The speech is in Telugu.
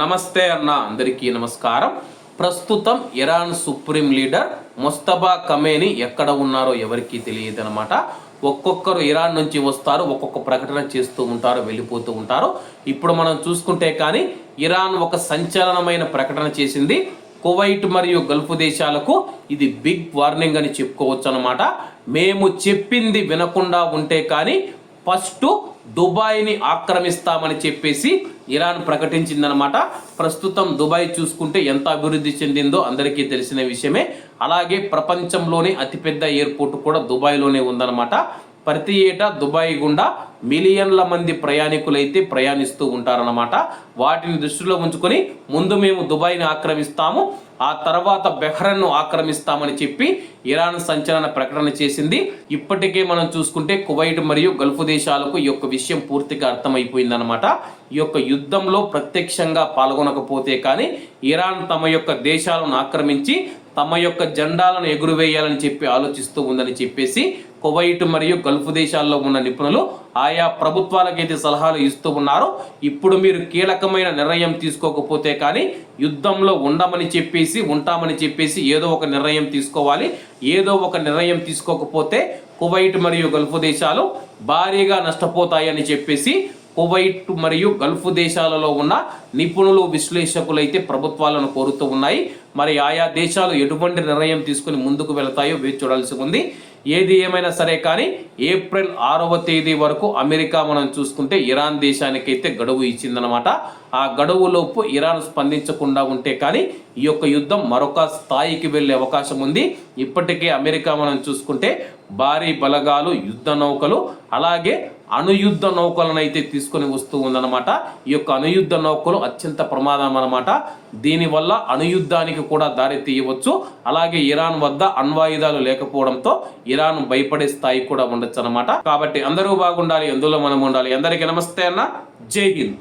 నమస్తే అన్న, అందరికీ నమస్కారం. ప్రస్తుతం Iran supreme leader Mustafa Khamenei ఎక్కడ ఉన్నారో ఎవరికీ తెలియదు అనమాట. ఒక్కొక్కరు ఇరాన్ నుంచి వస్తారు, ఒక్కొక్క ప్రకటన చేస్తూ ఉంటారు, వెళ్ళిపోతూ ఉంటారు. ఇప్పుడు మనం చూసుకుంటే కానీ ఇరాన్ ఒక సంచలనమైన ప్రకటన చేసింది. కువైట్ మరియు గల్ఫ్ దేశాలకు ఇది బిగ్ వార్నింగ్ అని చెప్పుకోవచ్చు అనమాట. మేము చెప్పింది వినకుండా ఉంటే కానీ ఫస్ట్ దుబాయ్ని ఆక్రమిస్తామని చెప్పేసి ఇరాన్ ప్రకటించిందనమాట. ప్రస్తుతం దుబాయ్ చూసుకుంటే ఎంత అభివృద్ధి చెందిందో అందరికీ తెలిసిన విషయమే. అలాగే ప్రపంచంలోని అతిపెద్ద ఎయిర్పోర్ట్ కూడా దుబాయ్లోనే ఉందన్నమాట. ప్రతి ఏటా దుబాయ్ గుండా మిలియన్ల మంది ప్రయాణికులైతే ప్రయాణిస్తూ ఉంటారన్నమాట. వాటిని దృష్టిలో ఉంచుకొని ముందు మేము దుబాయ్ని ఆక్రమిస్తాము, ఆ తర్వాత బెహ్రెన్ను ఆక్రమిస్తామని చెప్పి ఇరాన్ సంచలన ప్రకటన చేసింది. ఇప్పటికే మనం చూసుకుంటే కువైట్ మరియు గల్ఫ్ దేశాలకు ఈ యొక్క విషయం పూర్తిగా అర్థమైపోయిందనమాట. ఈ యొక్క యుద్ధంలో ప్రత్యక్షంగా పాల్గొనకపోతే కానీ ఇరాన్ తమ యొక్క దేశాలను ఆక్రమించి తమ యొక్క జెండాలను ఎగురువేయాలని చెప్పి ఆలోచిస్తూ ఉందని చెప్పేసి కువైట్ మరియు గల్ఫ్ దేశాల్లో ఉన్న నిపుణులు ఆయా ప్రభుత్వాలకైతే సలహాలు ఇస్తూ ఉన్నారు. ఇప్పుడు మీరు కీలకమైన నిర్ణయం తీసుకోకపోతే కానీ యుద్ధంలో ఉంటామని చెప్పేసి ఏదో ఒక నిర్ణయం తీసుకోవాలి. ఏదో ఒక నిర్ణయం తీసుకోకపోతే కువైట్ మరియు గల్ఫ్ దేశాలు భారీగా నష్టపోతాయని చెప్పేసి కువైట్ మరియు గల్ఫ్ దేశాలలో ఉన్న నిపుణులు, విశ్లేషకులు అయితే ప్రభుత్వాలను కోరుతూ ఉన్నాయి. మరి ఆయా దేశాలు ఎటువంటి నిర్ణయం తీసుకుని ముందుకు వెళతాయో వేచి చూడాల్సి ఉంది. ఏది ఏమైనా సరే కానీ ఏప్రిల్ 6వ తేదీ వరకు అమెరికా మనం చూసుకుంటే ఇరాన్ దేశానికైతే గడువు ఇచ్చిందనమాట. ఆ గడువులోపు ఇరాన్ స్పందించకుండా ఉంటే కానీ ఈ యొక్క యుద్ధం మరొక స్థాయికి వెళ్ళే అవకాశం ఉంది. ఇప్పటికే అమెరికా మనం చూసుకుంటే భారీ బలగాలు, యుద్ధ నౌకలు, అలాగే అణుయుద్ధ నౌకలను అయితే తీసుకొని వస్తూ ఉందన్నమాట. ఈ యొక్క అణుయుద్ధ నౌకలు అత్యంత ప్రమాదం అన్నమాట. దీనివల్ల అణుయుద్ధానికి కూడా దారి తీయవచ్చు. అలాగే ఇరాన్ వద్ద అణ్వాయుధాలు లేకపోవడంతో ఇరాన్ భయపడే స్థాయి కూడా ఉండొచ్చు అనమాట. కాబట్టి అందరూ బాగుండాలి, ఎందులో మనం ఉండాలి. అందరికీ నమస్తే అన్న, జై హింద్.